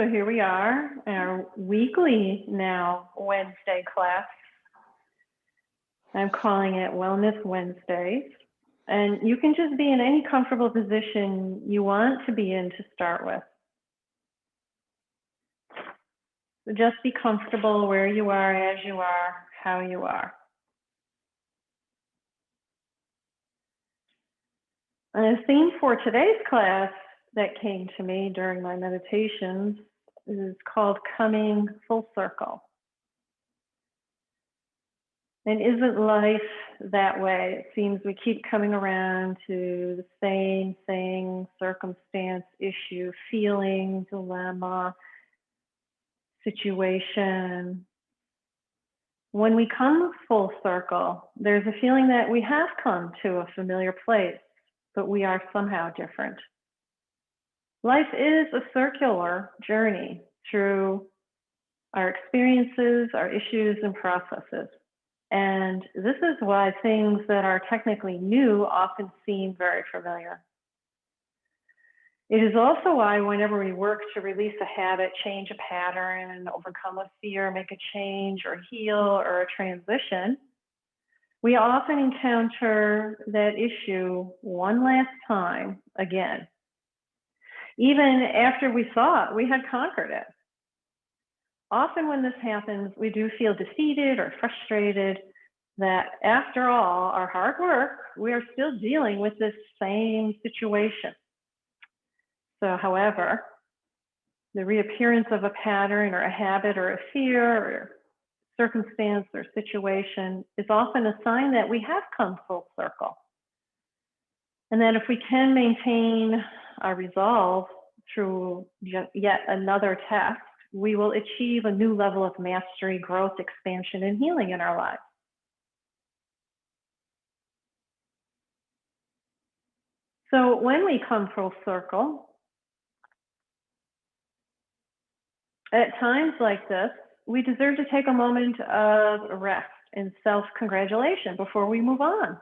So here we are, our weekly now Wednesday class. I'm calling it Wellness Wednesdays. And you can just be in any comfortable position you want to be in to start with. So just be comfortable where you are, as you are, how you are. And the theme for today's class that came to me during my meditations is called Coming Full Circle. And isn't life that way? It seems we keep coming around to the same thing, circumstance, issue, feeling, dilemma, situation. When we come full circle, there's a feeling that we have come to a familiar place, but we are somehow different. Life is a circular journey through our experiences, our issues, and processes. And this is why things that are technically new often seem very familiar. It is also why whenever we work to release a habit, change a pattern, overcome a fear, make a change or heal or a transition, we often encounter that issue one last time again. Even after we thought we had conquered it. Often when this happens, we do feel defeated or frustrated that after all our hard work, we are still dealing with this same situation. So, however, the reappearance of a pattern or a habit or a fear or circumstance or situation is often a sign that we have come full circle. And that if we can maintain our resolve through yet another test, we will achieve a new level of mastery, growth, expansion, and healing in our lives. So when we come full circle, at times like this, we deserve to take a moment of rest and self-congratulation before we move on.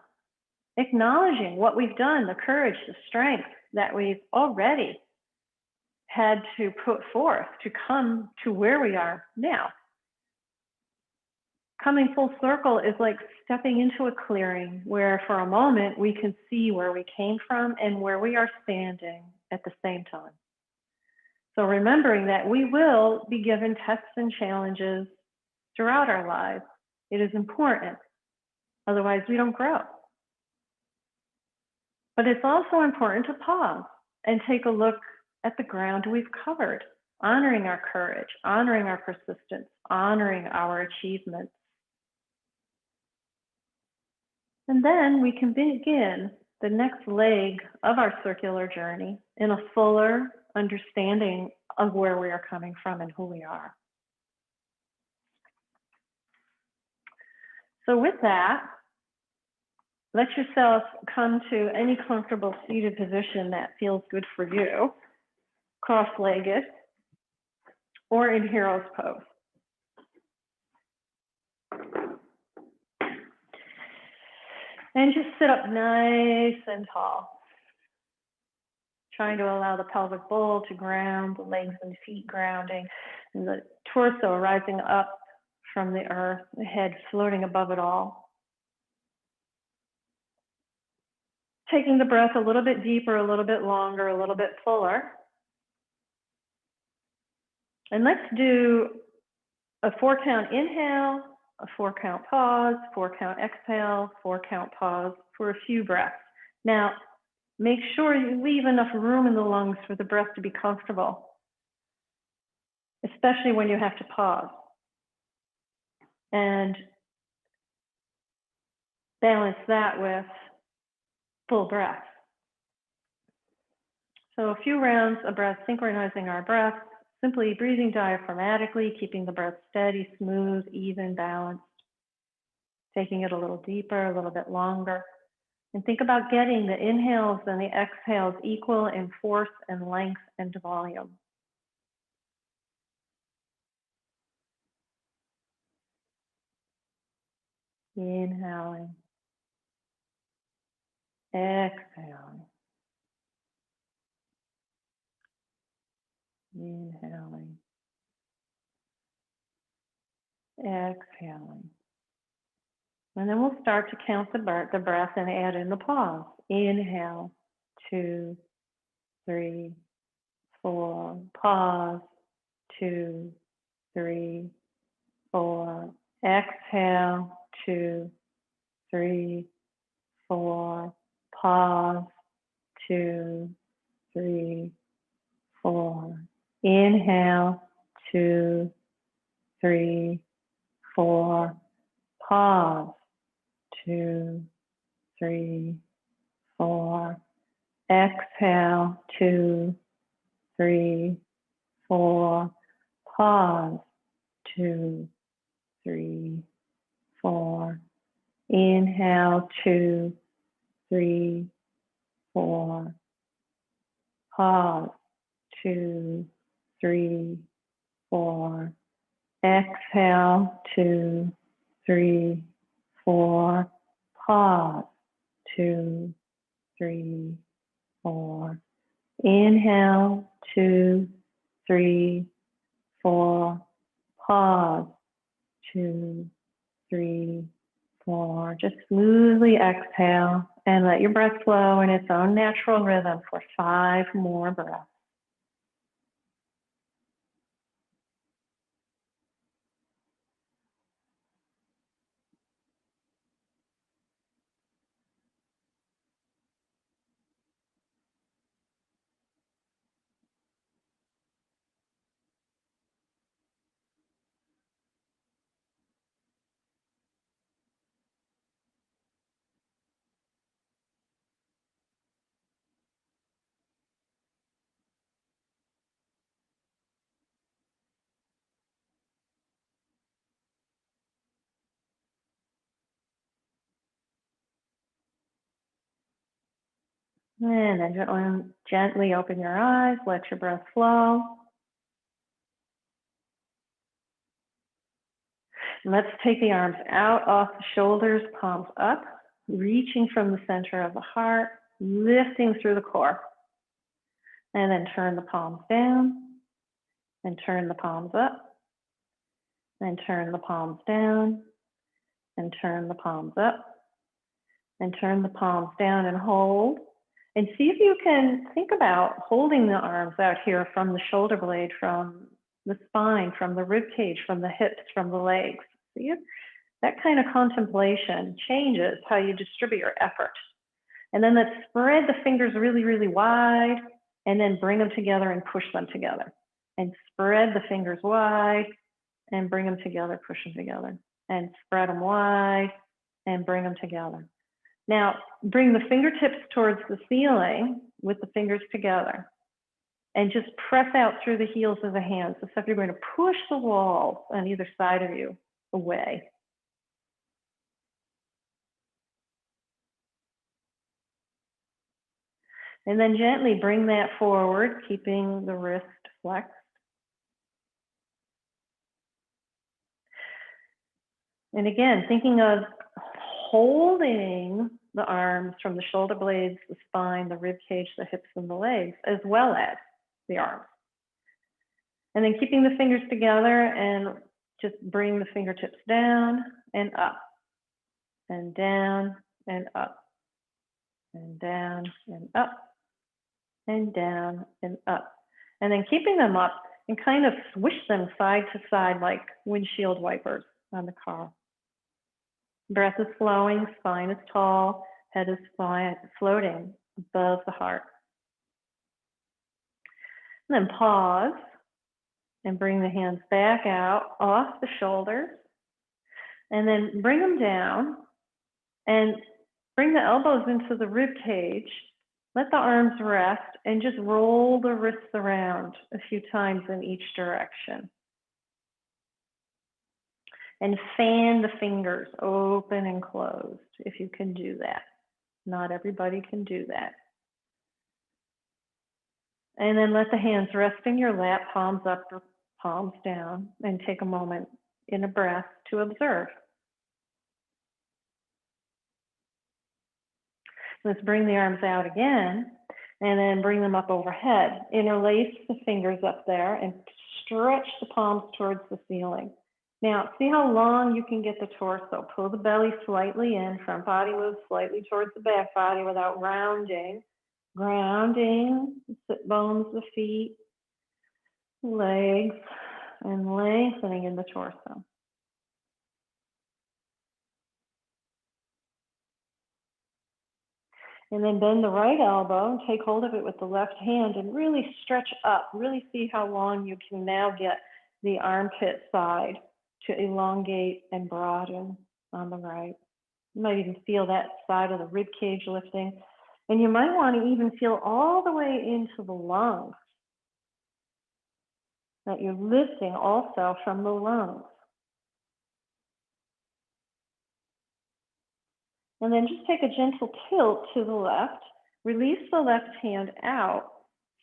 Acknowledging what we've done, the courage, the strength that we've already had to put forth to come to where we are now. Coming full circle is like stepping into a clearing where for a moment we can see where we came from and where we are standing at the same time. So remembering that we will be given tests and challenges throughout our lives, it is important. Otherwise, we don't grow. But it's also important to pause and take a look at the ground we've covered, honoring our courage, honoring our persistence, honoring our achievements. And then we can begin the next leg of our circular journey in a fuller understanding of where we are coming from and who we are. So with that, let yourself come to any comfortable seated position that feels good for you, cross-legged or in hero's pose. And just sit up nice and tall. Trying to allow the pelvic bowl to ground, the legs and feet grounding, and the torso rising up from the earth, the head floating above it all. Taking the breath a little bit deeper, a little bit longer, a little bit fuller. And let's do a 4-count inhale, a 4-count pause, 4-count exhale, 4-count pause for a few breaths. Now, make sure you leave enough room in the lungs for the breath to be comfortable, especially when you have to pause. And balance that with full breath. So a few rounds of breath, synchronizing our breath, simply breathing diaphragmatically, keeping the breath steady, smooth, even, balanced, taking it a little deeper, a little bit longer. And think about getting the inhales and the exhales equal in force and length and volume. Inhaling, exhaling, inhaling, exhaling. And then we'll start to count the breath and add in the pause. Inhale, 2, 3, 4. Pause, 2, 3, 4. Exhale, 2, 3, 4. Pause, 2, 3, 4. Inhale, 2, 3, 4. Pause, 2, 3, 4. Exhale, 2, 3, 4. Pause, 2, 3, 4. Inhale, 2, 3, 4. Pause, 2, 3, 4. Exhale, 2, 3, 4. Pause, 2, 3, 4. Inhale, 2, 3, 4. Pause, 2, 3, 4. Just smoothly exhale and let your breath flow in its own natural rhythm for 5 more breaths. And then gently open your eyes, let your breath flow. Let's take the arms out off the shoulders, palms up, reaching from the center of the heart, lifting through the core. And then turn the palms down, and turn the palms up, and turn the palms down, and turn the palms up, and turn the palms down and hold. And see if you can think about holding the arms out here from the shoulder blade, from the spine, from the rib cage, from the hips, from the legs. See it? That kind of contemplation changes how you distribute your effort. And then let's spread the fingers really, really wide, and then bring them together and push them together. And spread the fingers wide, and bring them together, push them together. And spread them wide, and bring them together. Now, bring the fingertips towards the ceiling with the fingers together. And just press out through the heels of the hands. As if you're going to push the walls on either side of you away. And then gently bring that forward, keeping the wrist flexed. And again, thinking of holding the arms from the shoulder blades, the spine, the rib cage, the hips, and the legs, as well as the arms. And then keeping the fingers together and just bring the fingertips down and up, and down and up, and down and up, and down and up. And then keeping them up and kind of swish them side to side like windshield wipers on the car. Breath is flowing, spine is tall, head is floating above the heart. And then pause and bring the hands back out off the shoulders. And then bring them down and bring the elbows into the rib cage. Let the arms rest and just roll the wrists around a few times in each direction. And fan the fingers open and closed if you can do that. Not everybody can do that. And then let the hands rest in your lap, palms up or palms down, and take a moment in a breath to observe. Let's bring the arms out again, and then bring them up overhead. Interlace the fingers up there and stretch the palms towards the ceiling. Now, see how long you can get the torso. Pull the belly slightly in, front body moves slightly towards the back body without rounding. Grounding, the sit bones, the feet, legs, and lengthening in the torso. And then bend the right elbow and take hold of it with the left hand and really stretch up. Really see how long you can now get the armpit side to elongate and broaden on the right. You might even feel that side of the rib cage lifting. And you might want to even feel all the way into the lungs, that you're lifting also from the lungs. And then just take a gentle tilt to the left, release the left hand out,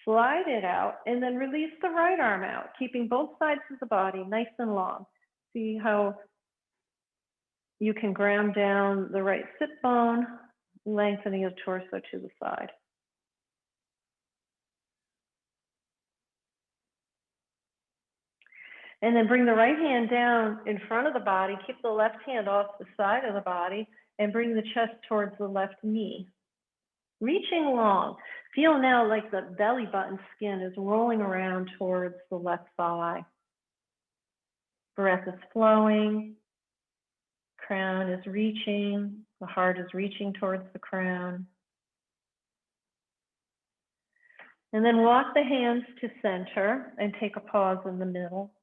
slide it out, and then release the right arm out, keeping both sides of the body nice and long. See how you can ground down the right sit bone, lengthening the torso to the side. And then bring the right hand down in front of the body, keep the left hand off the side of the body, and bring the chest towards the left knee. Reaching long. Feel now like the belly button skin is rolling around towards the left thigh. Breath is flowing. Crown is reaching. The heart is reaching towards the crown. And then walk the hands to center and take a pause in the middle.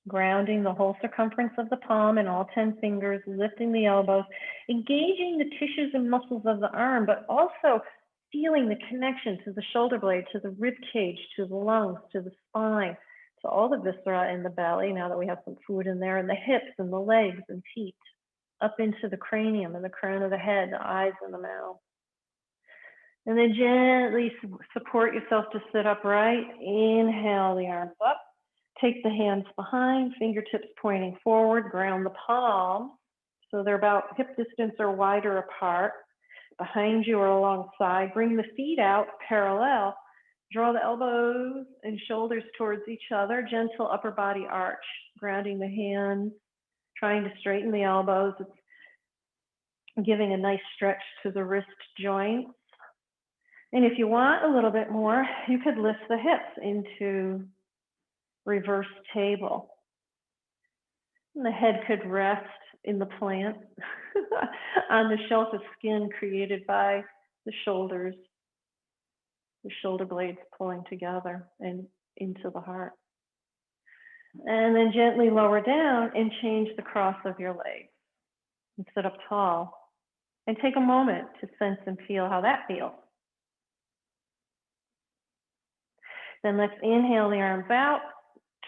Grounding the whole circumference of the palm and all 10 fingers, lifting the elbows, engaging the tissues and muscles of the arm, but also feeling the connection to the shoulder blade, to the rib cage, to the lungs, to the spine, to all the viscera in the belly, now that we have some food in there, and the hips and the legs and feet, up into the cranium and the crown of the head, the eyes and the mouth. And then gently support yourself to sit upright. Inhale the arms up. Take the hands behind, fingertips pointing forward, ground the palms so they're about hip distance or wider apart, behind you or alongside. Bring the feet out parallel. Draw the elbows and shoulders towards each other, gentle upper body arch, grounding the hands, trying to straighten the elbows. It's giving a nice stretch to the wrist joints. And if you want a little bit more, you could lift the hips into reverse table. And the head could rest in the plant on the shelf of skin created by the shoulders, the shoulder blades pulling together and into the heart. And then gently lower down and change the cross of your legs and sit up tall. And take a moment to sense and feel how that feels. Then let's inhale the arms out.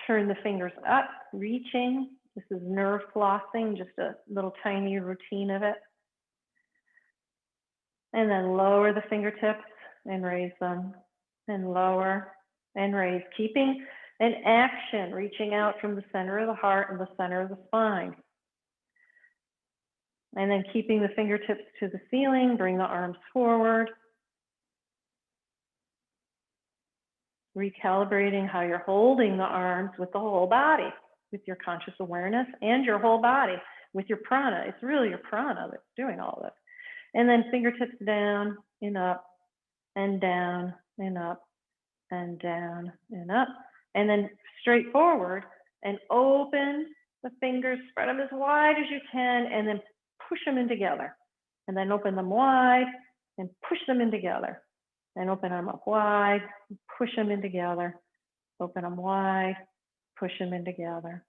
Turn the fingers up, reaching. This is nerve flossing, just a little tiny routine of it. And then lower the fingertips and raise them, and lower and raise, keeping an action, reaching out from the center of the heart and the center of the spine. And then keeping the fingertips to the ceiling, bring the arms forward. Recalibrating how you're holding the arms with the whole body, with your conscious awareness and your whole body, with your prana. It's really your prana that's doing all this. And then fingertips down and up and down and up and down and up. And then straight forward and open the fingers, spread them as wide as you can, and then push them in together. And then open them wide and push them in together. And open them up wide, push them in together. Open them wide, push them in together.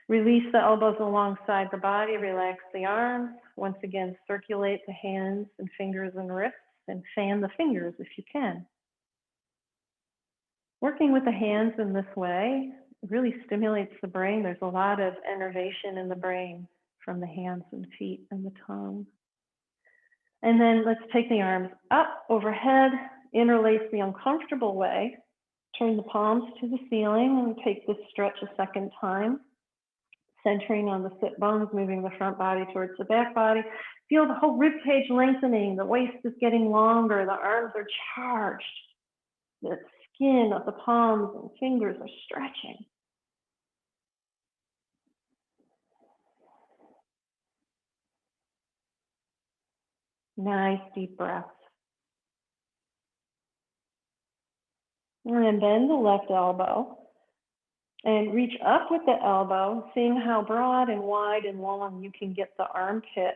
Release the elbows alongside the body, relax the arms. Once again, circulate the hands and fingers and wrists and fan the fingers if you can. Working with the hands in this way really stimulates the brain. There's a lot of innervation in the brain from the hands and feet and the tongue. And then let's take the arms up overhead, interlace the uncomfortable way, turn the palms to the ceiling and take this stretch a second time, centering on the sit bones, moving the front body towards the back body. Feel the whole rib cage lengthening, the waist is getting longer, the arms are charged, the skin of the palms and fingers are stretching. Nice deep breaths. And then bend the left elbow and reach up with the elbow, seeing how broad and wide and long you can get the armpit.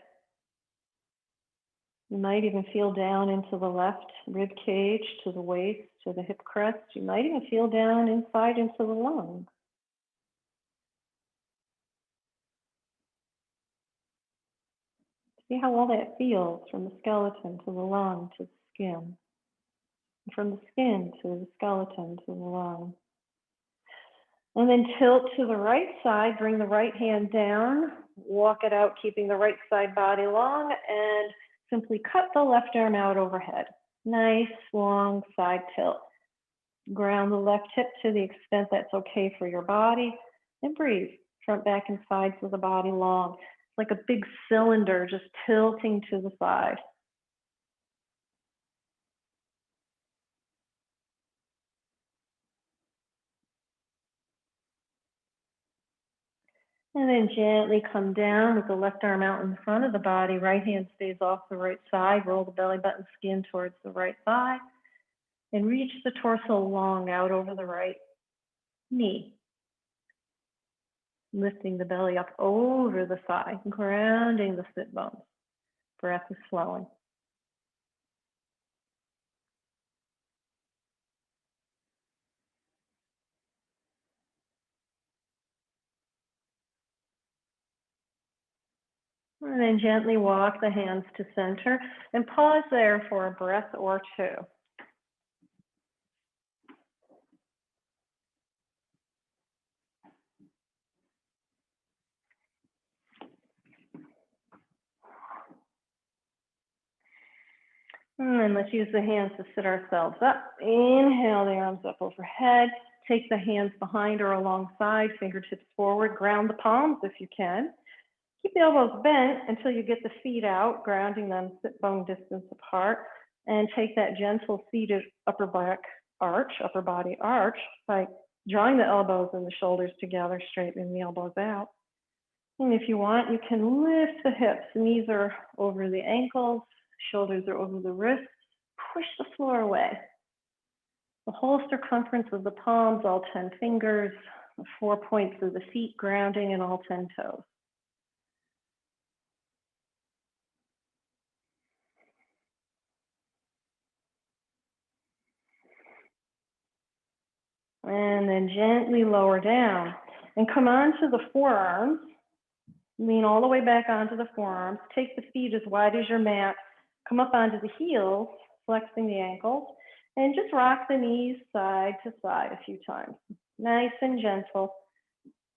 You might even feel down into the left rib cage, to the waist, to the hip crest. You might even feel down inside into the lung. See how all that feels from the skeleton to the lung to the skin. And from the skin to the skeleton to the lung. And then tilt to the right side, bring the right hand down, walk it out, keeping the right side body long, and simply cut the left arm out overhead. Nice, long side tilt. Ground the left hip to the extent that's okay for your body, and breathe. Front, back, and sides of the body long. It's like a big cylinder just tilting to the side. And then gently come down with the left arm out in front of the body. Right hand stays off the right side. Roll the belly button skin towards the right thigh. And reach the torso long out over the right knee. Lifting the belly up over the thigh, grounding the sit bones. Breath is flowing. And then gently walk the hands to center and pause there for a breath or two. And then let's use the hands to sit ourselves up. Inhale the arms up overhead. Take the hands behind or alongside, fingertips forward. Ground the palms if you can. Keep the elbows bent until you get the feet out, grounding them sit bone distance apart. And take that gentle seated upper body arch by drawing the elbows and the shoulders together, straightening the elbows out. And if you want, you can lift the hips. Knees are over the ankles, shoulders are over the wrists. Push the floor away. The whole circumference of the palms, all 10 fingers, the 4 points of the feet grounding in all 10 toes. And then gently lower down and come onto the forearms. Lean all the way back onto the forearms. Take the feet as wide as your mat. Come up onto the heels, flexing the ankles, and just rock the knees side to side a few times. Nice and gentle.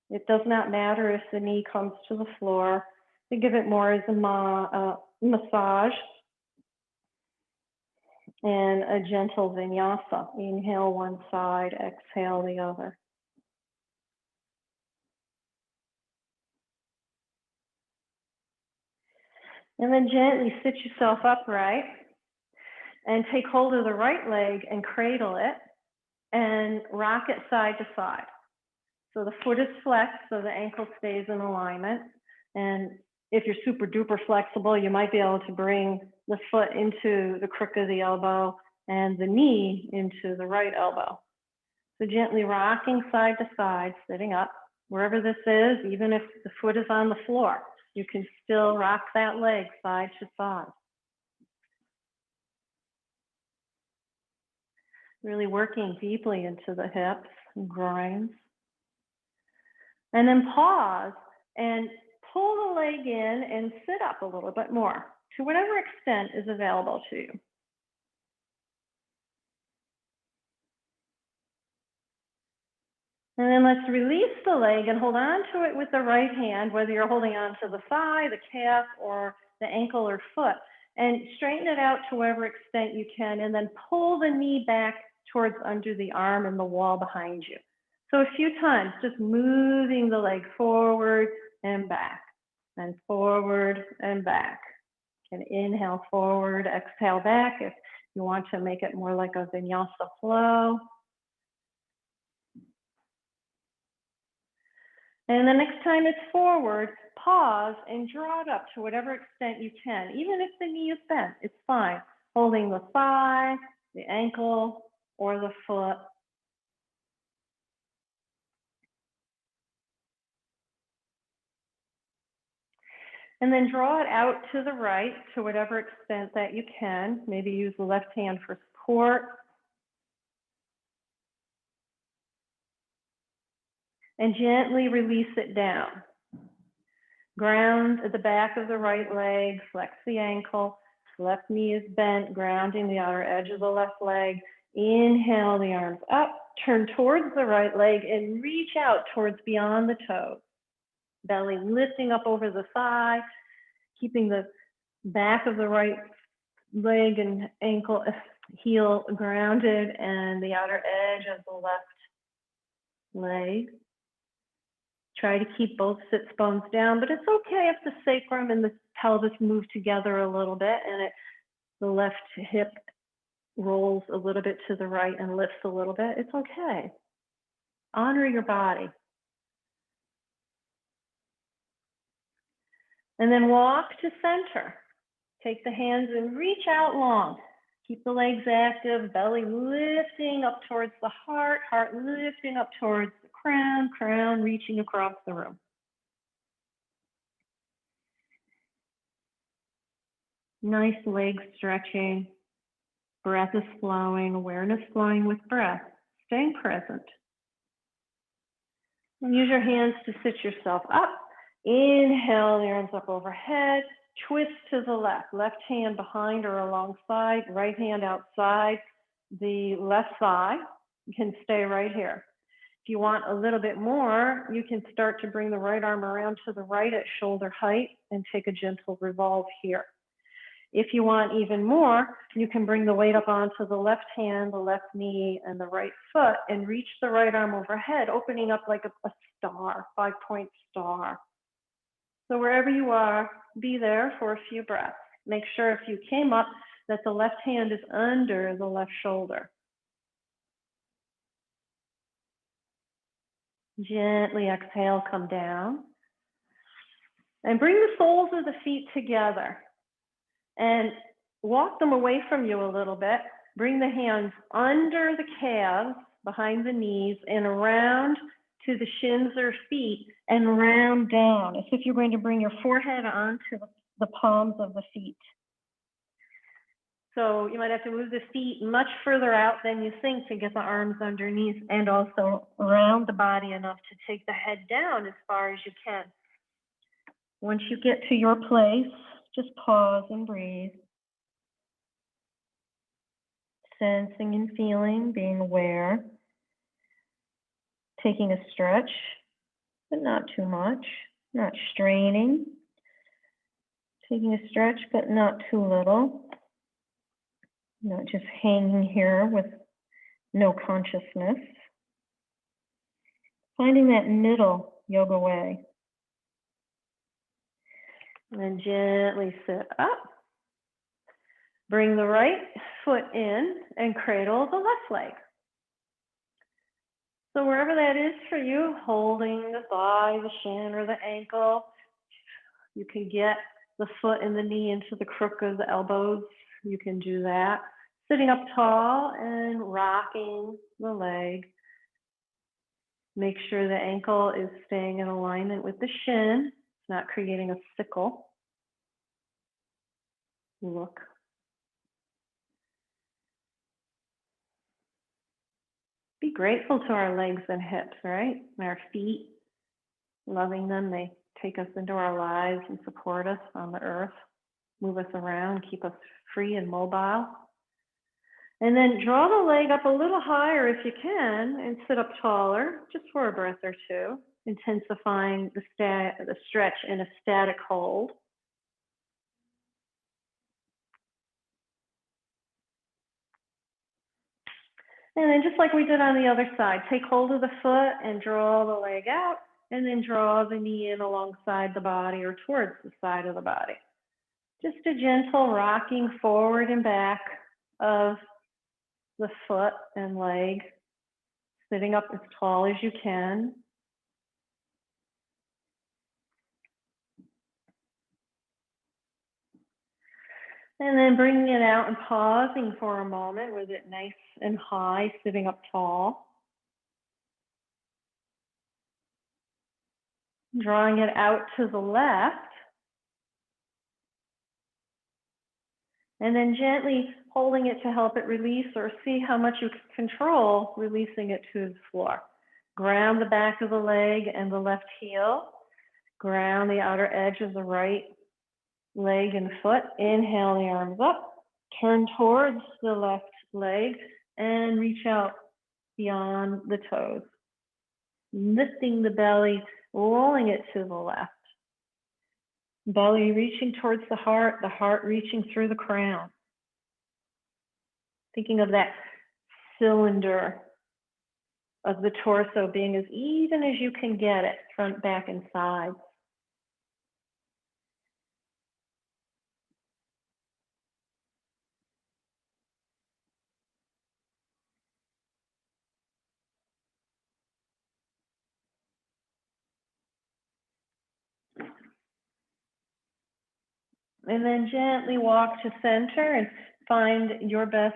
It does not matter if the knee comes to the floor. Think of it more as a massage and a gentle vinyasa. Inhale one side, exhale the other. And then gently sit yourself upright and take hold of the right leg and cradle it and rock it side to side. So the foot is flexed so the ankle stays in alignment. And if you're super duper flexible, you might be able to bring the foot into the crook of the elbow and the knee into the right elbow. So gently rocking side to side, sitting up, wherever this is, even if the foot is on the floor, you can still rock that leg side to side. Really working deeply into the hips and groins. And then pause and pull the leg in and sit up a little bit more to whatever extent is available to you. And then let's release the leg and hold on to it with the right hand, whether you're holding on to the thigh, the calf, or the ankle or foot, and straighten it out to whatever extent you can, and then pull the knee back towards under the arm and the wall behind you. So a few times, just moving the leg forward and back, and forward and back. You can inhale forward, exhale back if you want to make it more like a vinyasa flow. And the next time it's forward, pause and draw it up to whatever extent you can. Even if the knee is bent, it's fine. Holding the thigh, the ankle, or the foot. And then draw it out to the right to whatever extent that you can. Maybe use the left hand for support. And gently release it down. Ground at the back of the right leg, flex the ankle, left knee is bent, grounding the outer edge of the left leg. Inhale the arms up, turn towards the right leg and reach out towards beyond the toes. Belly lifting up over the thigh, keeping the back of the right leg and ankle, heel grounded, and the outer edge of the left leg. Try to keep both sits bones down, but it's okay if the sacrum and the pelvis move together a little bit and the left hip rolls a little bit to the right and lifts a little bit. It's okay. Honor your body. And then walk to center. Take the hands and reach out long. Keep the legs active, belly lifting up towards the heart, heart lifting up towards the crown, crown reaching across the room. Nice leg stretching. Breath is flowing, awareness flowing with breath. Staying present. And use your hands to sit yourself up. Inhale, the arms up overhead. Twist to the left. Left hand behind or alongside. Right hand outside the left thigh. You can stay right here. If you want a little bit more, you can start to bring the right arm around to the right at shoulder height and take a gentle revolve here. If you want even more, you can bring the weight up onto the left hand, the left knee, and the right foot and reach the right arm overhead, opening up like a star, 5-point star. So wherever you are, be there for a few breaths. Make sure if you came up that the left hand is under the left shoulder. Gently exhale, come down. And bring the soles of the feet together. And walk them away from you a little bit. Bring the hands under the calves, behind the knees, and around to the shins or feet, and round down, as if you're going to bring your forehead onto the palms of the feet. So you might have to move the feet much further out than you think to get the arms underneath, and also round the body enough to take the head down as far as you can. Once you get to your place, just pause and breathe. Sensing and feeling, being aware. Taking a stretch, but not too much. Not straining. Taking a stretch, but not too little. Not just hanging here with no consciousness. Finding that middle yoga way. And then gently sit up. Bring the right foot in and cradle the left leg. So wherever that is for you, holding the thigh, the shin, or the ankle, you can get the foot and the knee into the crook of the elbows. You can do that. Sitting up tall and rocking the leg. Make sure the ankle is staying in alignment with the shin. It's not creating a sickle. Look. Be grateful to our legs and hips, right? And our feet, loving them. They take us into our lives and support us on the earth, move us around, keep us free and mobile. And then draw the leg up a little higher if you can and sit up taller, just for a breath or two, intensifying the stretch in a static hold. And then just like we did on the other side, take hold of the foot and draw the leg out, and then draw the knee in alongside the body or towards the side of the body. Just a gentle rocking forward and back of the foot and leg, sitting up as tall as you can. And then bringing it out and pausing for a moment with it nice and high, sitting up tall. Drawing it out to the left. And then gently holding it to help it release, or see how much you can control, releasing it to the floor. Ground the back of the leg and the left heel. Ground the outer edge of the right leg and foot. Inhale the arms up. Turn towards the left leg and reach out beyond the toes. Lifting the belly, rolling it to the left. Belly reaching towards the heart reaching through the crown. Thinking of that cylinder of the torso being as even as you can get it, front, back, and sides. And then gently walk to center and find your best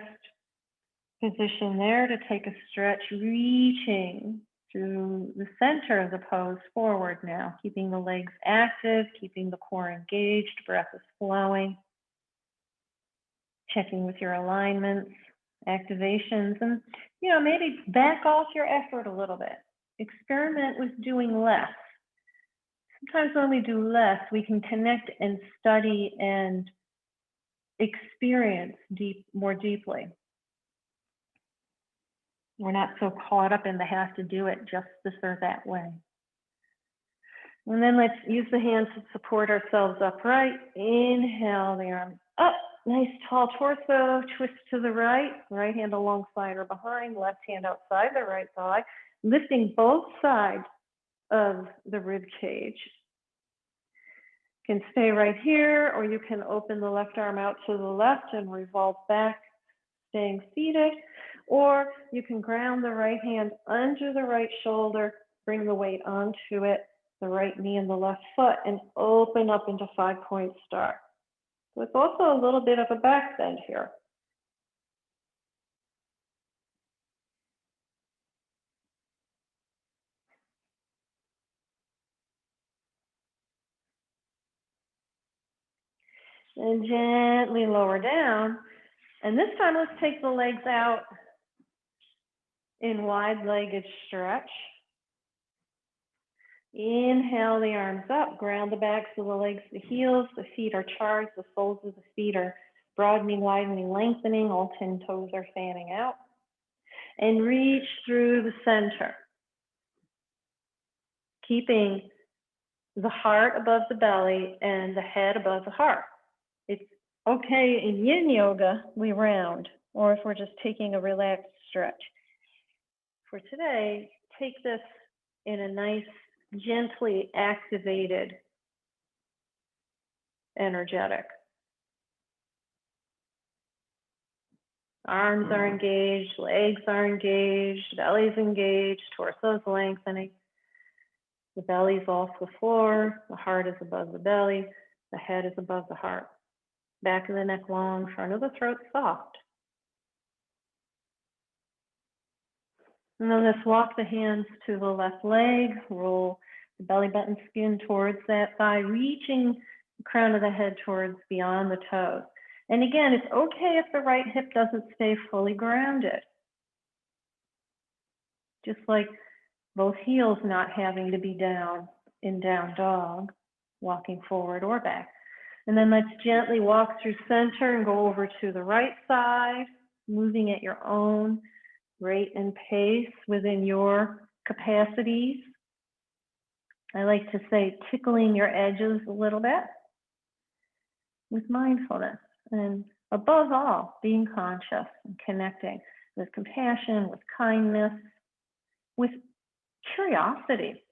position there to take a stretch, reaching through the center of the pose forward now, keeping the legs active, keeping the core engaged, breath is flowing, checking with your alignments, activations, and maybe back off your effort a little bit. Experiment with doing less. Sometimes when we do less, we can connect and study and experience more deeply. We're not so caught up in the have to do it just this or that way. And then let's use the hands to support ourselves upright. Inhale the arms up, nice tall torso, twist to the right hand alongside or behind, left hand outside the right thigh, lifting both sides of the rib cage. You can stay right here, or you can open the left arm out to the left and revolve back, staying seated, or you can ground the right hand under the right shoulder, bring the weight onto it, the right knee and the left foot, and open up into 5-point star. So it's also a little bit of a back bend here. And gently lower down. And this time, let's take the legs out in wide-legged stretch. Inhale the arms up, ground the backs of the legs, the heels, the feet are charged, the soles of the feet are broadening, widening, lengthening, all 10 toes are fanning out. And reach through the center, keeping the heart above the belly and the head above the heart. It's okay in yin yoga, we round, or if we're just taking a relaxed stretch. For today, take this in a nice, gently activated, energetic. Arms are engaged, legs are engaged, belly's engaged, torso's lengthening. The belly's off the floor, the heart is above the belly, the head is above the heart. Back of the neck long, front of the throat soft. And then let's walk the hands to the left leg, roll the belly button skin towards that thigh, reaching the crown of the head towards beyond the toes. And again, it's okay if the right hip doesn't stay fully grounded. Just like both heels not having to be down in down dog, walking forward or back. And then let's gently walk through center and go over to the right side, moving at your own rate and pace within your capacities. I like to say tickling your edges a little bit with mindfulness, and above all, being conscious and connecting with compassion, with kindness, with curiosity.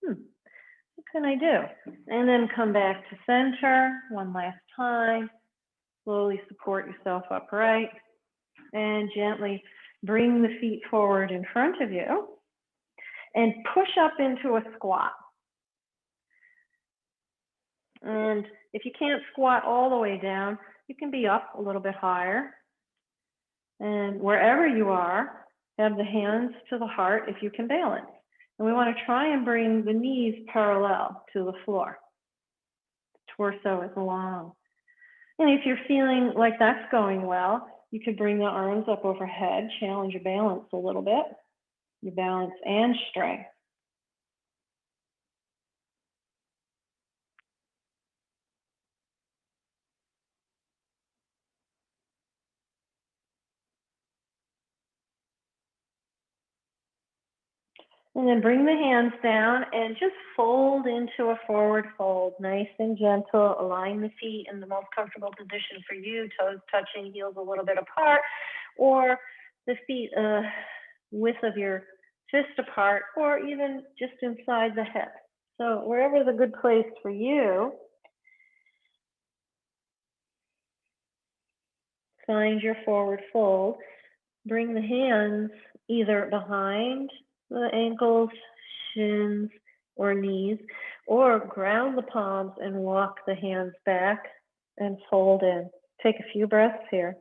What can I do? And then come back to center one last time. Slowly support yourself upright and gently bring the feet forward in front of you and push up into a squat. And And if you can't squat all the way down, you can be up a little bit higher. And wherever you are, have the hands to the heart if you can balance. And we want to try and bring the knees parallel to the floor. The torso is long. And if you're feeling like that's going well, you could bring the arms up overhead, challenge your balance a little bit, your balance and strength. And then bring the hands down and just fold into a forward fold, nice and gentle. Align the feet in the most comfortable position for you, toes touching, heels a little bit apart, or the feet width of your fist apart, or even just inside the hip. So wherever's a good place for you, find your forward fold. Bring the hands either behind the ankles, shins, or knees, or ground the palms and walk the hands back and fold in. Take a few breaths here.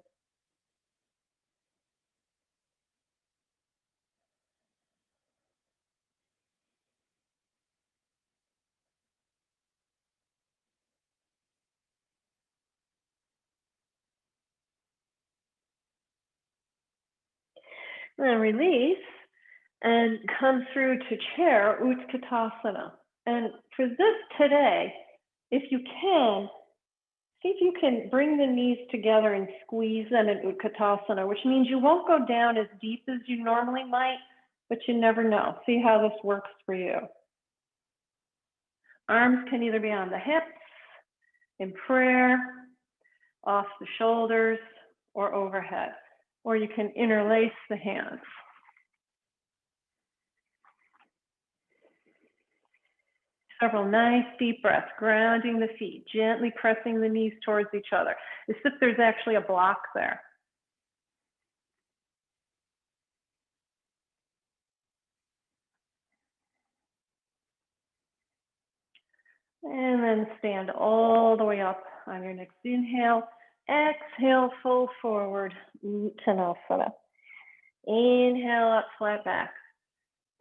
And then release and come through to chair, Utkatasana. And for this today, if you can, see if you can bring the knees together and squeeze them in Utkatasana, which means you won't go down as deep as you normally might, but you never know. See how this works for you. Arms can either be on the hips, in prayer, off the shoulders, or overhead. Or you can interlace the hands. Several nice deep breaths, grounding the feet, gently pressing the knees towards each other, as if there's actually a block there. And then stand all the way up on your next inhale. Exhale, fold forward, Uttanasana. Inhale up, flat back.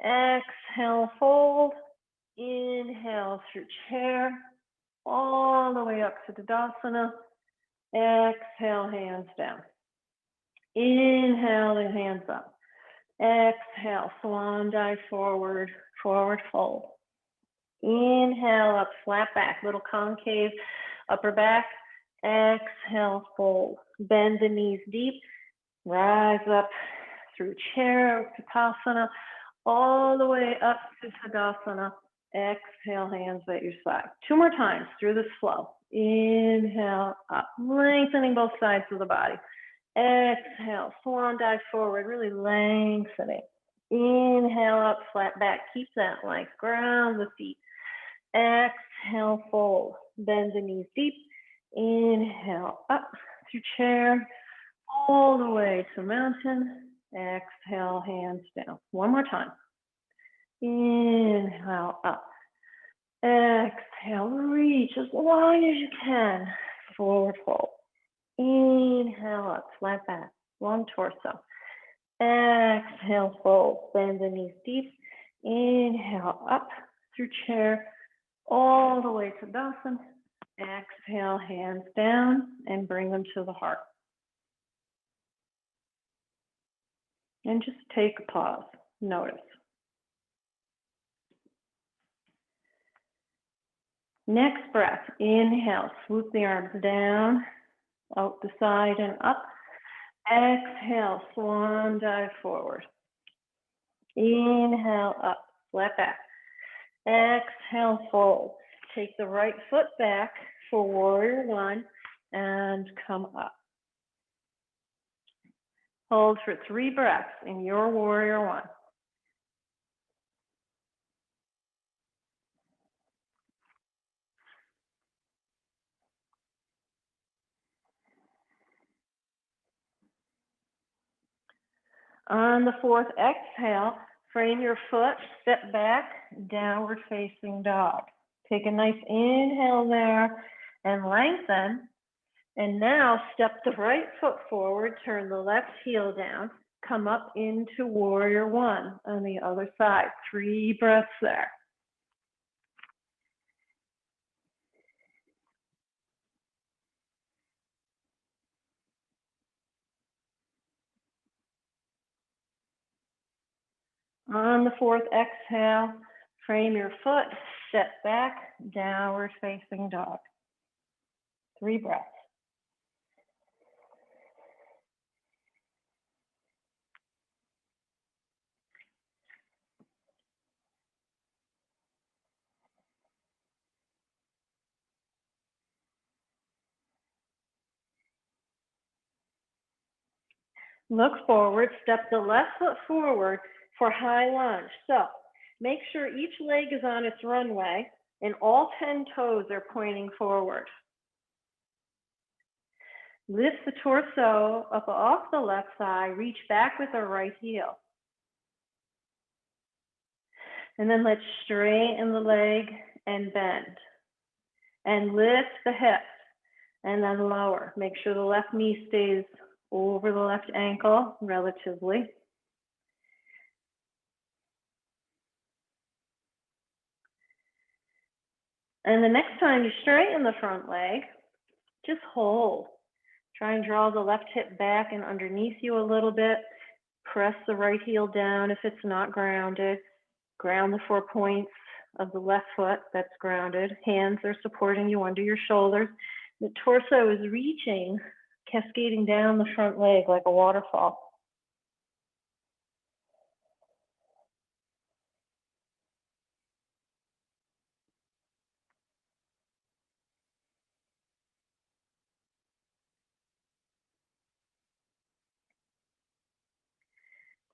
Exhale, fold. Inhale through chair, all the way up to Tadasana. Exhale, hands down. Inhale, the hands up. Exhale, swan dive forward, forward fold. Inhale up, flat back, little concave upper back. Exhale, fold. Bend the knees deep. Rise up through chair, Uttanasana, all the way up to Tadasana. Exhale, hands at your side. 2 more times through this flow. Inhale up, lengthening both sides of the body. Exhale, swan dive forward, really lengthening. Inhale up, flat back. Keep that length. Ground the feet. Exhale, fold. Bend the knees deep. Inhale up through chair, all the way to mountain. Exhale, hands down. 1 more time. Inhale up. Exhale, reach as long as you can. Forward fold. Inhale up, flat back, long torso. Exhale, fold. Bend the knees deep. Inhale up through chair, all the way to Tadasana. Exhale, hands down and bring them to the heart. And just take a pause, notice. Next breath, inhale, swoop the arms down, out the side and up. Exhale, swan dive forward. Inhale up, flat back. Exhale, fold. Take the right foot back for warrior 1 and come up. Hold for 3 breaths in your warrior 1. On the 4th exhale, frame your foot, step back, downward facing dog. Take a nice inhale there and lengthen. And now step the right foot forward, turn the left heel down, come up into warrior one on the other side. 3 breaths there. On the 4th exhale, frame your foot, step back, downward facing dog. 3 breaths. Look forward, step the left foot forward for high lunge. So make sure each leg is on its runway and all 10 toes are pointing forward. Lift the torso up off the left side, reach back with the right heel. And then let's straighten the leg and bend. And lift the hips and then lower. Make sure the left knee stays over the left ankle relatively. And the next time you straighten the front leg, just hold. Try and draw the left hip back and underneath you a little bit. Press the right heel down if it's not grounded. Ground the 4 points of the left foot that's grounded. Hands are supporting you under your shoulders. The torso is reaching, cascading down the front leg like a waterfall.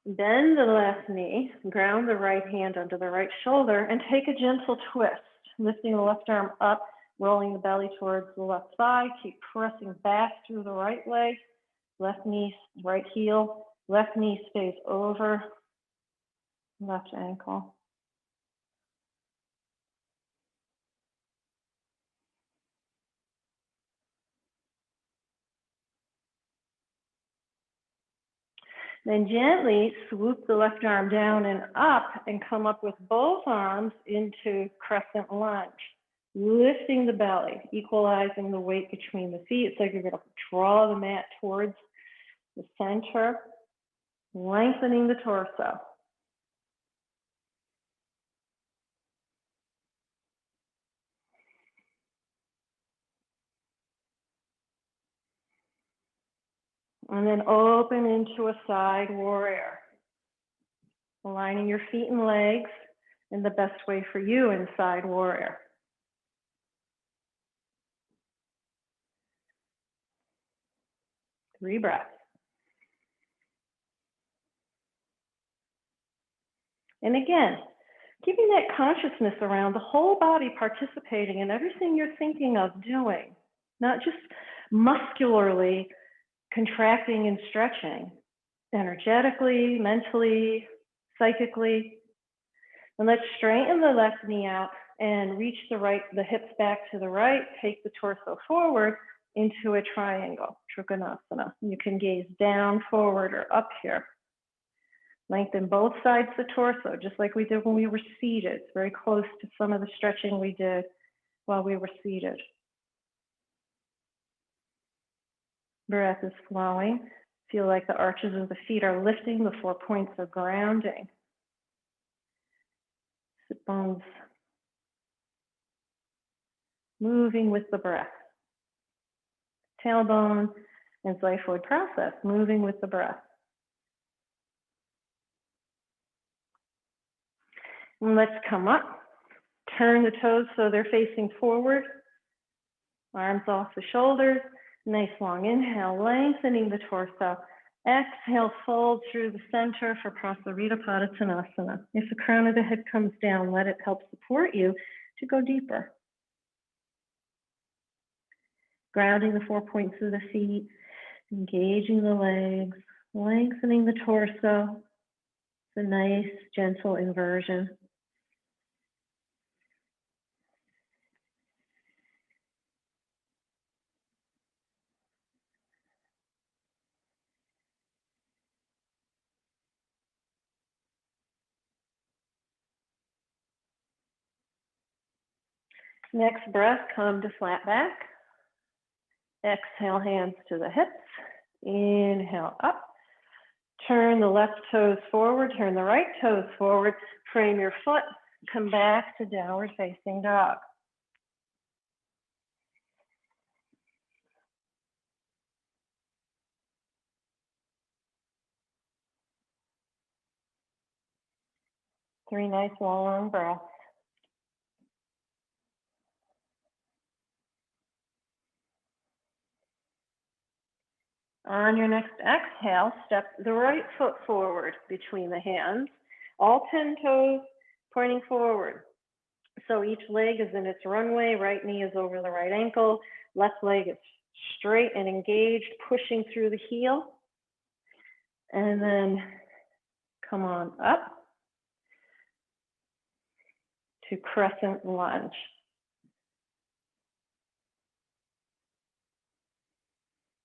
Bend the left knee, ground the right hand under the right shoulder, and take a gentle twist, lifting the left arm up, rolling the belly towards the left thigh. Keep pressing back through the right leg, left knee, right heel, left knee stays over left ankle. Then gently swoop the left arm down and up and come up with both arms into crescent lunge, lifting the belly, equalizing the weight between the feet. It's like you're going to draw the mat towards the center, lengthening the torso. And then open into a side warrior, aligning your feet and legs in the best way for you in side warrior. Three breaths. And again, keeping that consciousness around the whole body participating in everything you're thinking of doing, not just muscularly contracting and stretching, energetically, mentally, psychically. And let's straighten the left knee out and reach the hips back to the right, take the torso forward into a triangle, Trikonasana. You can gaze down, forward, or up here. Lengthen both sides of the torso, just like we did when we were seated. It's very close to some of the stretching we did while we were seated. Breath is flowing. Feel like the arches of the feet are lifting, the 4 points are grounding. Sit bones moving with the breath. Tailbone and xiphoid process moving with the breath. And let's come up. Turn the toes so they're facing forward. Arms off the shoulders. Nice long inhale, lengthening the torso. Exhale, fold through the center for Prasarita Padottanasana. If the crown of the head comes down, let it help support you to go deeper. Grounding the 4 points of the feet, engaging the legs, lengthening the torso. It's a nice, gentle inversion. Next breath, come to flat back. Exhale, hands to the hips. Inhale, up. Turn the left toes forward, turn the right toes forward. Frame your foot, come back to downward facing dog. Three nice long breaths. On your next exhale, step the right foot forward between the hands, all 10 toes pointing forward. So each leg is in its runway, right knee is over the right ankle, left leg is straight and engaged, pushing through the heel. And then come on up to crescent lunge.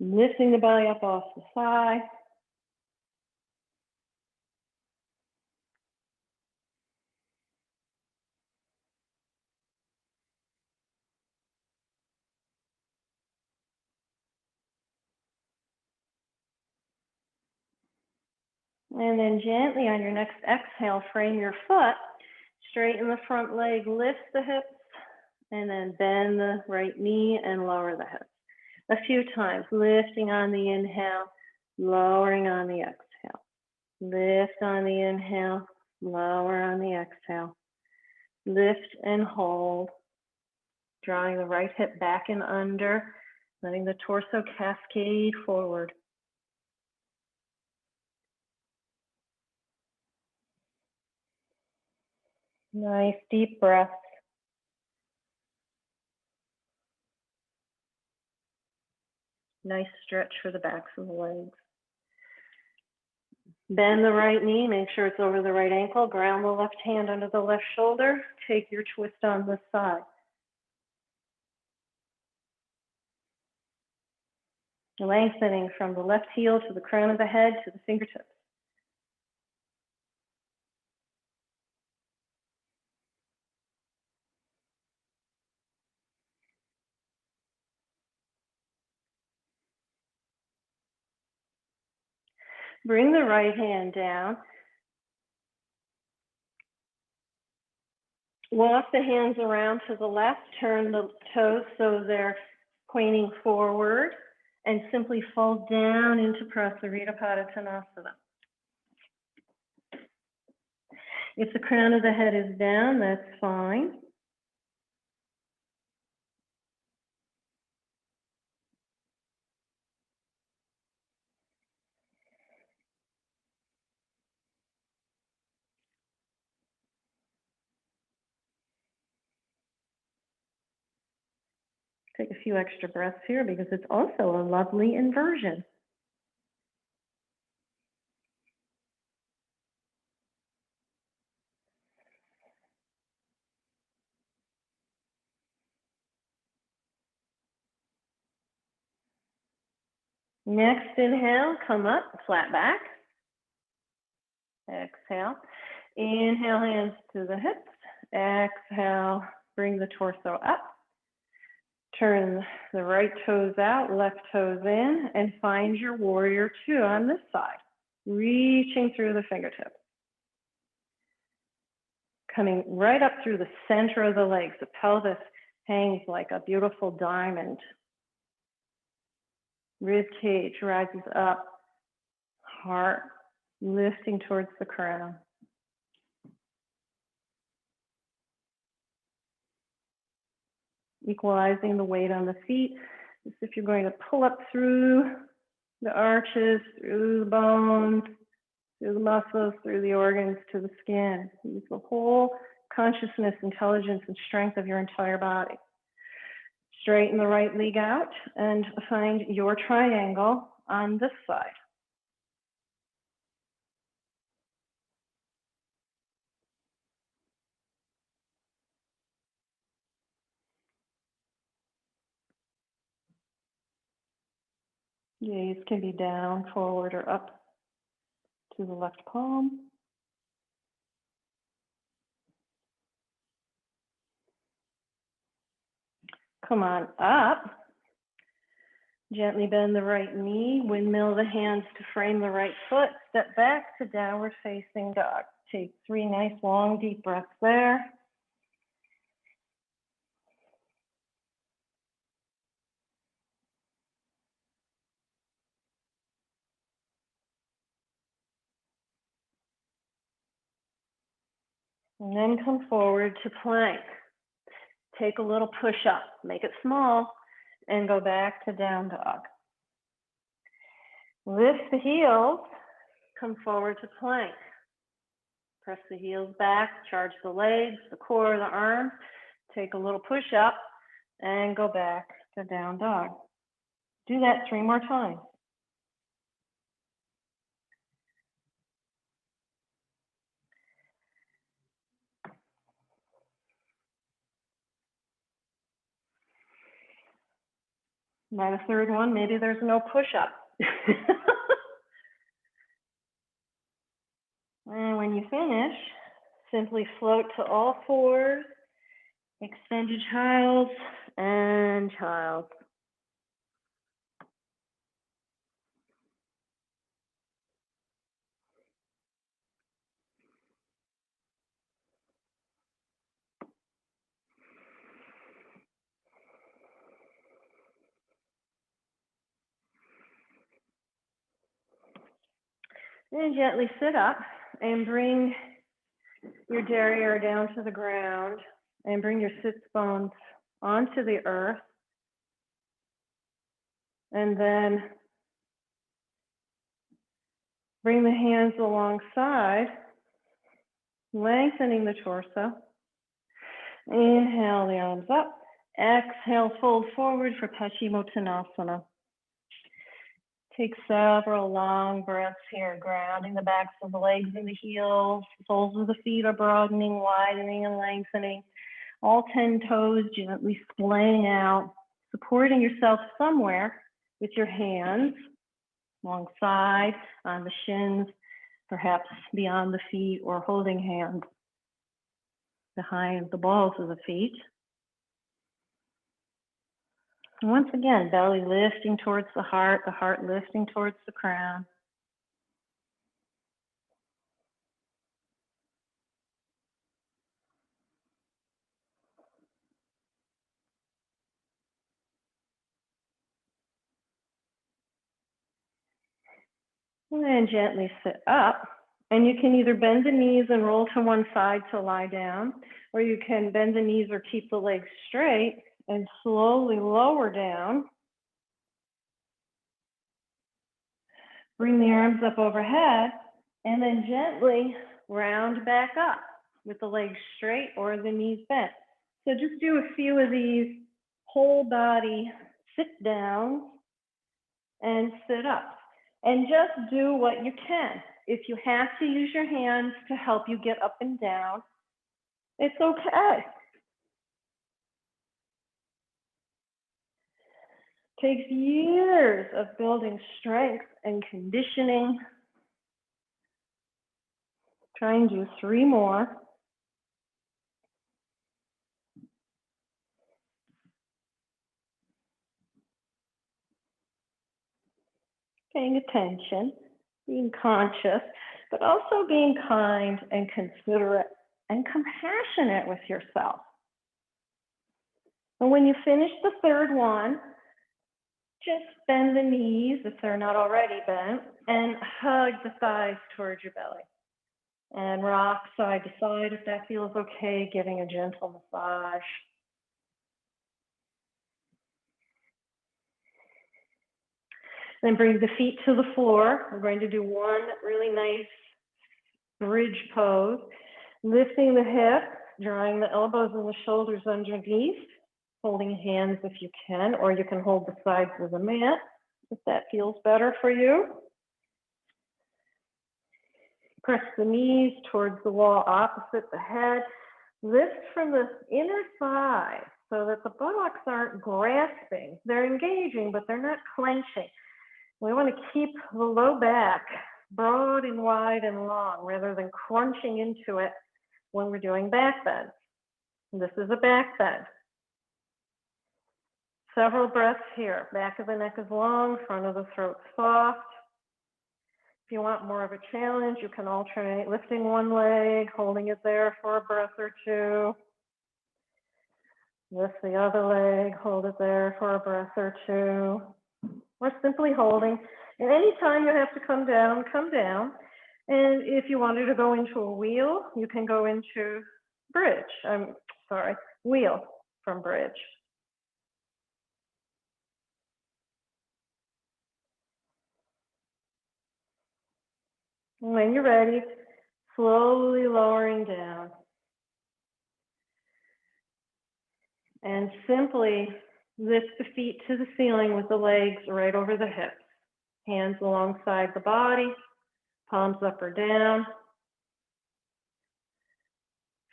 Lifting the belly up off the thigh. And then gently on your next exhale, frame your foot, straighten the front leg, lift the hips, and then bend the right knee and lower the hips. A few times, lifting on the inhale, lowering on the exhale. Lift on the inhale, lower on the exhale. Lift and hold, drawing the right hip back and under, letting the torso cascade forward. Nice deep breaths. Nice stretch for the backs of the legs. Bend the right knee, make sure it's over the right ankle. Ground the left hand under the left shoulder. Take your twist on this side. Lengthening from the left heel to the crown of the head to the fingertips. Bring the right hand down. Walk the hands around to the left. Turn the toes so they're pointing forward. And simply fold down into Prasarita Padottanasana. If the crown of the head is down, that's fine. Take a few extra breaths here because it's also a lovely inversion. Next inhale, come up, flat back. Exhale. Inhale, hands to the hips. Exhale, bring the torso up. Turn the right toes out, left toes in, and find your warrior two on this side. Reaching through the fingertips. Coming right up through the center of the legs. The pelvis hangs like a beautiful diamond. Rib cage rises up. Heart lifting towards the crown. Equalizing the weight on the feet, as if you're going to pull up through the arches, through the bones, through the muscles, through the organs, to the skin. Use the whole consciousness, intelligence, and strength of your entire body. Straighten the right leg out and find your triangle on this side. Gaze can be down, forward, or up to the left palm. Come on up. Gently bend the right knee, windmill the hands to frame the right foot, step back to downward facing dog. Take 3 nice long deep breaths there. And then come forward to plank. Take a little push up, make it small, and go back to down dog. Lift the heels, come forward to plank. Press the heels back, charge the legs, the core, the arms. Take a little push up and go back to down dog. Do that 3 more times. By the 3rd one, maybe there's no push up. And when you finish, simply float to all 4s, extended child and child. And gently sit up and bring your derriere down to the ground and bring your sits bones onto the earth. And then bring the hands alongside, lengthening the torso. Inhale the arms up. Exhale, fold forward for Paschimottanasana. Take several long breaths here, grounding the backs of the legs and the heels. The soles of the feet are broadening, widening, and lengthening. All 10 toes gently splaying out, supporting yourself somewhere with your hands alongside, on the shins, perhaps beyond the feet, or holding hands behind the balls of the feet. And once again, belly lifting towards the heart lifting towards the crown. And then gently sit up. And you can either bend the knees and roll to one side to lie down, or you can bend the knees or keep the legs straight and slowly lower down. Bring the arms up overhead and then gently round back up with the legs straight or the knees bent. So just do a few of these whole body sit downs and sit up. And just do what you can. If you have to use your hands to help you get up and down, it's okay. Takes years of building strength and conditioning. Try and do 3 more. Paying attention, being conscious, but also being kind and considerate and compassionate with yourself. And when you finish the 3rd one, just bend the knees if they're not already bent and hug the thighs towards your belly. And rock side to side if that feels okay, giving a gentle massage. Then bring the feet to the floor. We're going to do one really nice bridge pose. Lifting the hips, drawing the elbows and the shoulders underneath, holding hands if you can, or you can hold the sides of the mat if that feels better for you. Press the knees towards the wall opposite the head. Lift from the inner thigh so that the buttocks aren't grasping. They're engaging, but they're not clenching. We want to keep the low back broad and wide and long rather than crunching into it when we're doing back bends. This is a back bend. Several breaths here. Back of the neck is long, front of the throat soft. If you want more of a challenge, you can alternate lifting one leg, holding it there for a breath or two. Lift the other leg, hold it there for a breath or two. Or simply holding. And anytime you have to come down, come down. And if you wanted to go into a wheel, you can go into bridge. Wheel from bridge. When you're ready, slowly lowering down. And simply lift the feet to the ceiling with the legs right over the hips. Hands alongside the body, palms up or down.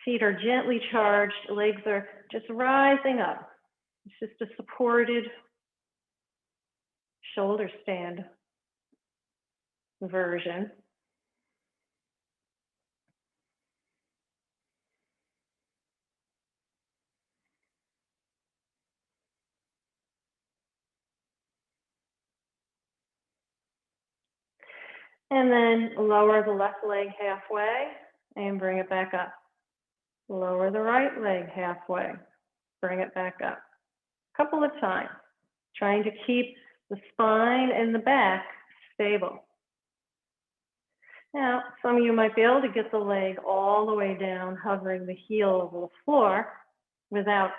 Feet are gently charged, legs are just rising up. It's just a supported shoulder stand version. And then lower the left leg halfway and bring it back up. Lower the right leg halfway, bring it back up. A couple of times, trying to keep the spine and the back stable. Now, some of you might be able to get the leg all the way down, hovering the heel over the floor without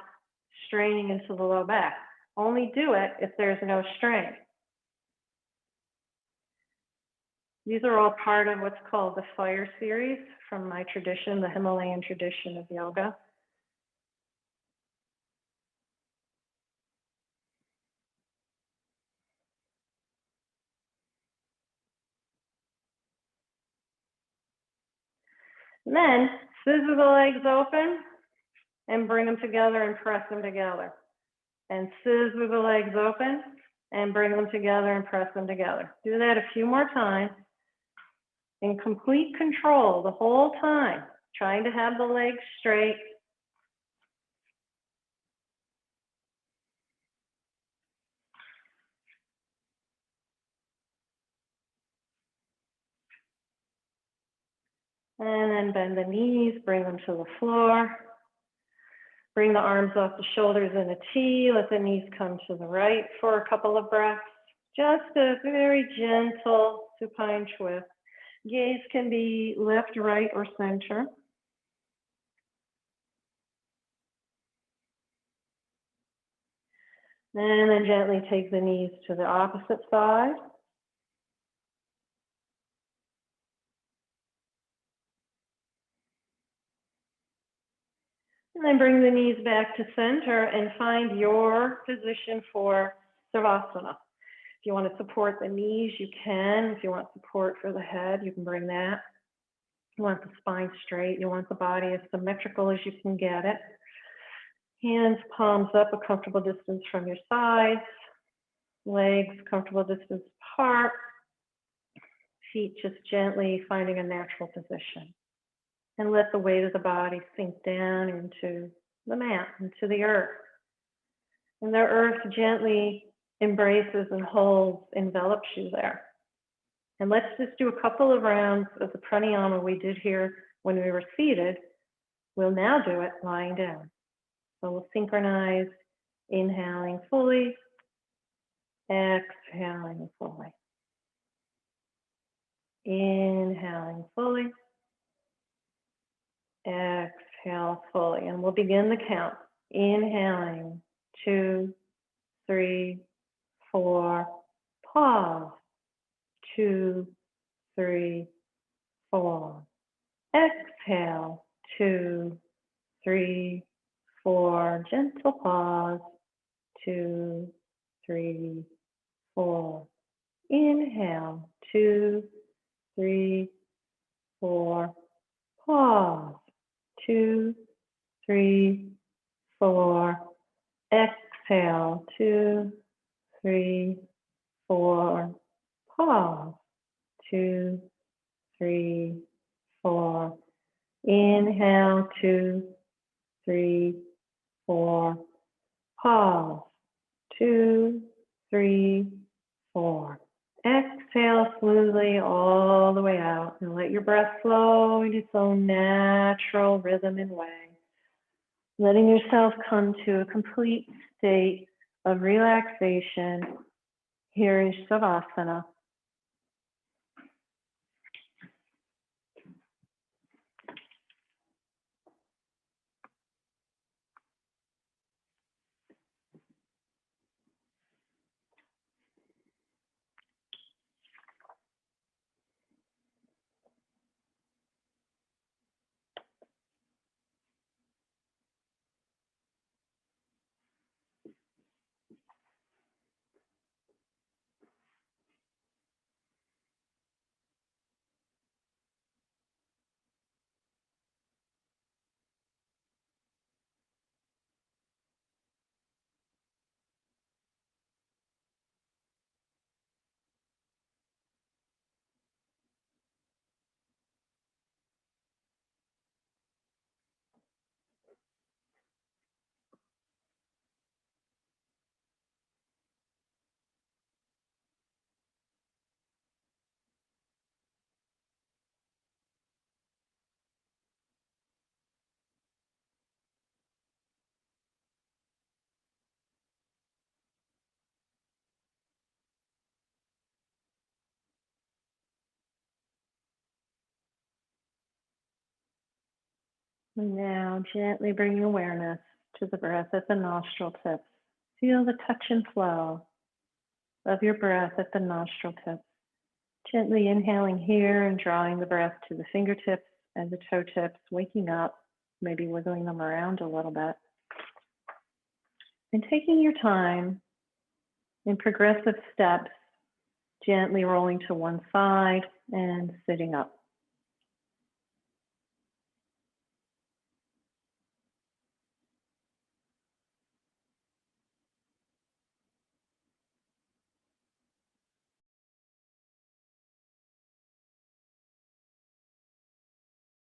straining into the low back. Only do it if there's no strain. These are all part of what's called the Fire series from my tradition, the Himalayan tradition of yoga. And then scissor the legs open and bring them together and press them together. And scissor the legs open and bring them together and press them together. Do that a few more times in complete control the whole time, trying to have the legs straight. And then bend the knees, bring them to the floor. Bring the arms off the shoulders in a T. Let the knees come to the right for a couple of breaths. Just a very gentle supine twist. Gaze can be left, right, or center. And then gently take the knees to the opposite side. And then bring the knees back to center and find your position for Savasana. If you want to support the knees, you can. If you want support for the head, you can bring that. You want the spine straight. You want the body as symmetrical as you can get it. Hands, palms up, a comfortable distance from your sides. Legs, comfortable distance apart. Feet just gently finding a natural position. And let the weight of the body sink down into the mat, into the earth. And the earth gently embraces and holds, envelops you there. And let's just do a couple of rounds of the pranayama we did here when we were seated. We'll now do it lying down. So we'll synchronize, inhaling fully, exhaling fully. Inhaling fully. Exhale fully, and we'll begin the count. Inhaling, 2, 3, 4, pause, 2, 3, 4. Exhale, 2, 3, 4. Gentle pause, 2, 3, 4. Inhale, 2, 3, 4. Pause. 2, 3, 4. Exhale. 2, 3, 4. Pause. 2, 3, 4. Inhale. 2, 3, 4. Pause. 2, 3, 4. Exhale smoothly all the way out and let your breath flow in its own natural rhythm and way. Letting yourself come to a complete state of relaxation. Here is Savasana. And now gently bring awareness to the breath at the nostril tips. Feel the touch and flow of your breath at the nostril tips. Gently inhaling here and drawing the breath to the fingertips and the toe tips, waking up, maybe wiggling them around a little bit. And taking your time in progressive steps, gently rolling to one side and sitting up.